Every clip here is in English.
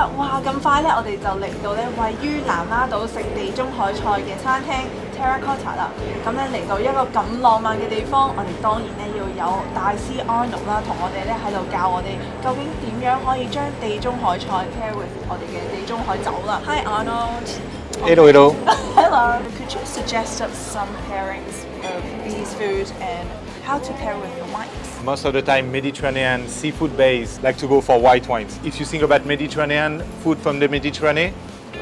啦，哇！咁快咧，我哋就嚟到咧位於南丫島食地中海菜嘅餐廳 Terracotta 啦。咁咧嚟到一個咁浪漫嘅地方，我哋當然咧要有大師 Arnold 啦，同我哋咧喺度教我哋究竟點樣可以將地中海菜 pair with 我哋嘅地中海酒啦。Hi Arnold. Hello, hello. Hello. Could you suggest us some pairings of these foods and how to pair with the wines? Most of the time, Mediterranean seafood based like to go for white wines. If you think about Mediterranean food from the Mediterranean,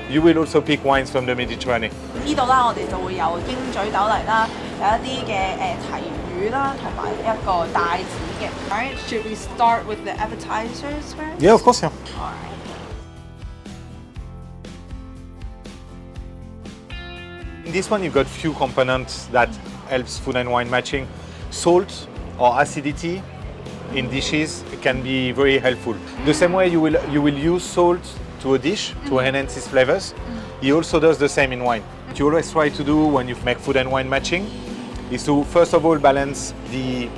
you will also pick wines from the Mediterranean. 呢度啦，我哋就會有鷹嘴豆泥啦，有一啲嘅提魚啦，同埋一個帶子嘅。Alright, should we start with the appetizers first? Yeah, of course, yeah. Alright. In this one, you've got few components that helps food and wine matching. Salt or acidity in dishes can be very helpful. The same way you will use salt to a dish to enhance its flavors. He also does the same in wine. What you always try to do when you make food and wine matching is to first of all balance the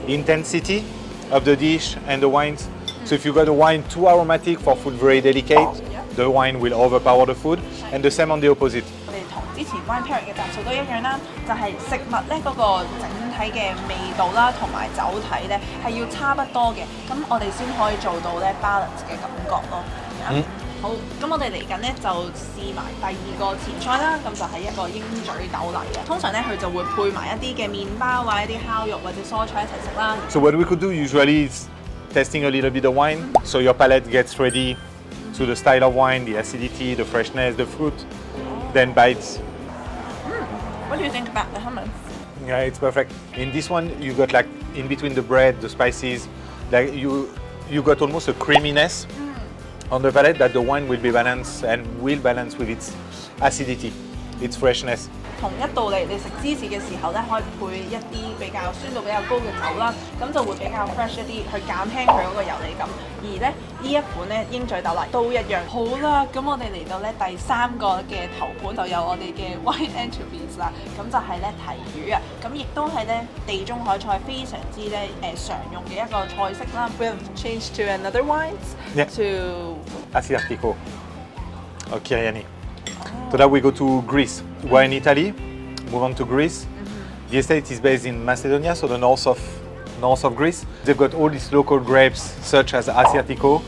intensity of the dish and the wines. So if you got a wine too aromatic for food very delicate, the wine will overpower the food, and the same on the opposite. 我哋同之前 wine pairing 嘅集數都一樣啦，就係食物咧嗰個整體嘅味道啦，同埋酒體咧係要差不多嘅，咁我哋先可以做到咧 balance 嘅感覺咯。好，咁我哋嚟緊咧就試埋第二個前菜啦，咁就係一個鷹嘴豆泥嘅。通常咧佢就會配埋一啲嘅麵包啊、一啲烤肉或者蔬菜一齊食啦。So what we could do usually is testing a little bit of wine, so your palate gets ready to the style of wine, the acidity, the freshness, the fruit, then bites. What do you think about the hummus? Yeah, it's perfect. In this one, you got like in between the bread, the spices, like you got almost a creaminess on the palate that the wine will be balanced and will balance with its acidity, its freshness. 同一道理，你食芝士嘅時候咧，可以配一啲比較酸度比較高嘅酒啦，咁就會比較 fresh 一啲，去減輕佢嗰個油膩感。而咧呢一款咧鷹嘴豆泥都一樣。好啦，咁我哋嚟到咧第三個嘅頭盤就有我哋嘅 white anchovies 啦，咁就係咧提魚啊，咁亦都係咧地中海菜非常之咧常用嘅一個菜式啦。We'll change to another wines to Asiatico or Chiariani. So that we go to Greece. We're in Italy, move on to Greece. The estate is based in Macedonia, so the north of Greece. They've got all these local grapes, such as Asiatico,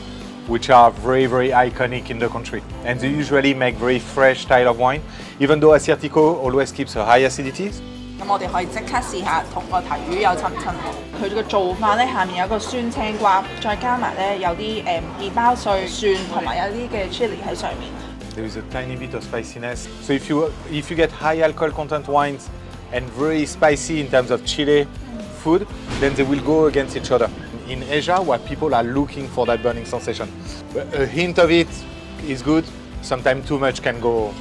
which are very, very iconic in the country. And they usually make very fresh style of wine, even though Asiatico always keeps a high acidity. 咁我哋可以即刻試下同個提魚有親唔親喎。佢個做法咧，下面有個酸青瓜，再加埋咧有啲麵包碎、蒜同埋有啲嘅 chili 喺上面。There is a tiny bit of spiciness. So if you get high alcohol content wines and very spicy in terms of chili food, then they will go against each other. In Asia, where people are looking for that burning sensation, a hint of it is good. Sometimes too much can go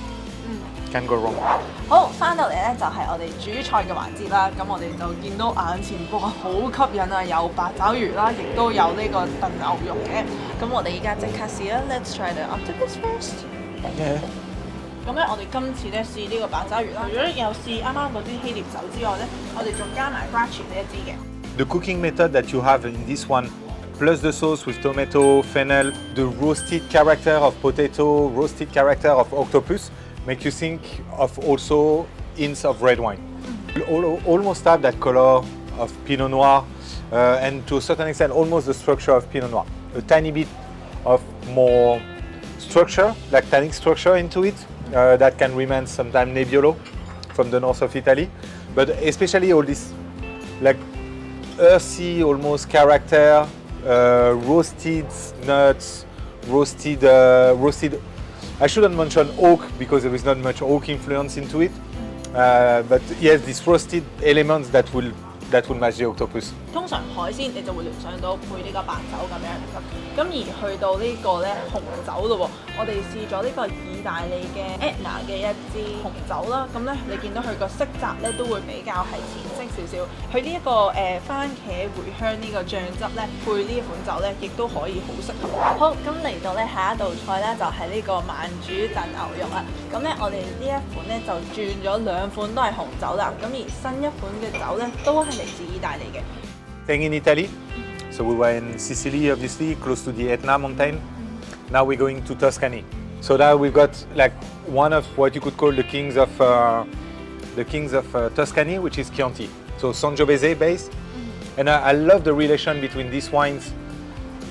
wrong. 好，翻到嚟咧就係我哋煮菜嘅環節啦。咁我哋就見到眼前哇好吸引啊，有八爪魚啦，亦都有呢個燉牛肉嘅。咁我哋而家即刻試啦。Let's try the octopus first. 咁咧，我哋今次咧試呢個八爪魚啦。除咗有試啱啱嗰啲希臘酒之外咧，我哋仲加埋 bracci 呢一支嘅。The cooking method that you have in this one, plus the sauce with tomato, fennel, the roasted character of potato, roasted character of octopus, make you think of also hints of red wine. You almost have that color of Pinot Noir, and to a certain extent, almost the structure of Pinot Noir. A tiny bit of more structure, like tannic structure into it, that can remain sometimes Nebbiolo from the north of Italy, but especially all this like earthy almost character, roasted nuts, roasted. I shouldn't mention oak because there is not much oak influence into it, but yes, these roasted elements that will match the octopus. 通常海鮮你就會聯想到配呢個白酒咁樣咁而去到呢個咧紅酒咯喎，我哋試咗呢個意大利嘅 Etna 嘅一支紅酒啦，咁咧你見到佢個色澤咧都會比較係淺色少少，佢呢一個番茄茴香呢個醬汁咧配呢一款酒咧，亦都可以好適合。好，咁嚟到咧下一道菜咧就係呢個慢煮燉牛肉啦，咁咧我哋呢一款咧就轉咗兩款都係紅酒啦，咁而新一款嘅酒咧都係嚟自意大利嘅。Staying in Italy, so we were in Sicily, obviously, close to the Etna mountain. Now we're going to Tuscany. So now we've got like one of what you could call the kings of Tuscany, which is Chianti. So Sangiovese base. And I love the relation between these wines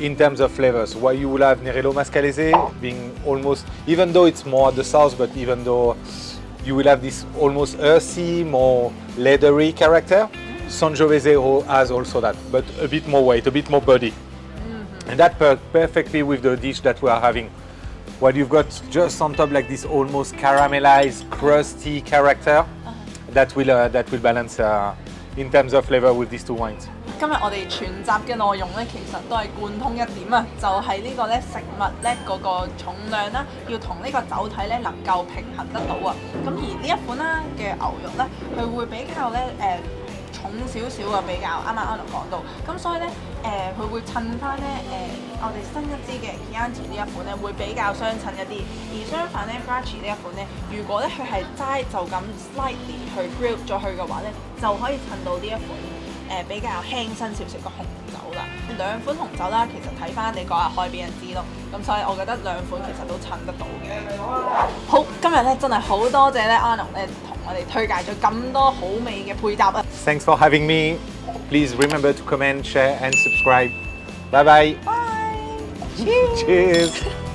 in terms of flavors. Why you will have Nerello Mascalese being almost, even though it's more at the south, but even though you will have this almost earthy, more leathery character, Sangiovese has also that, but a bit more weight, a bit more body. And that perfectly with the dish that we are having. What you've got just on top like this almost caramelized, crusty character that will balance in terms of flavor with these two wines. 今日我哋全集嘅內容咧，其實都係貫通一點啊，就係呢個咧食物咧嗰個重量啦，要同呢個酒體咧能夠平衡得到啊。咁而呢一款啦嘅牛肉咧，佢會比較咧重少少啊，比較啱啱阿龍講到，咁所以咧佢會襯翻咧我哋新一支嘅 Chianti 呢一款咧會比較相襯一啲，而相反咧 Bracci 呢一款咧，如果咧佢係齋就咁 slightly 去 grill 咗佢嘅話咧，就可以襯到呢一款比較輕身少少嘅紅酒啦。兩款紅酒啦，其實睇翻你嗰日開俾人知咯，咁所以我覺得兩款其實都襯得到嘅。好，今日咧真係好多謝咧阿龍咧同我哋推介咗咁多好味嘅配搭啊！ Thanks for having me. Please remember to comment, share and subscribe. Bye bye. Bye. Cheers. Cheers.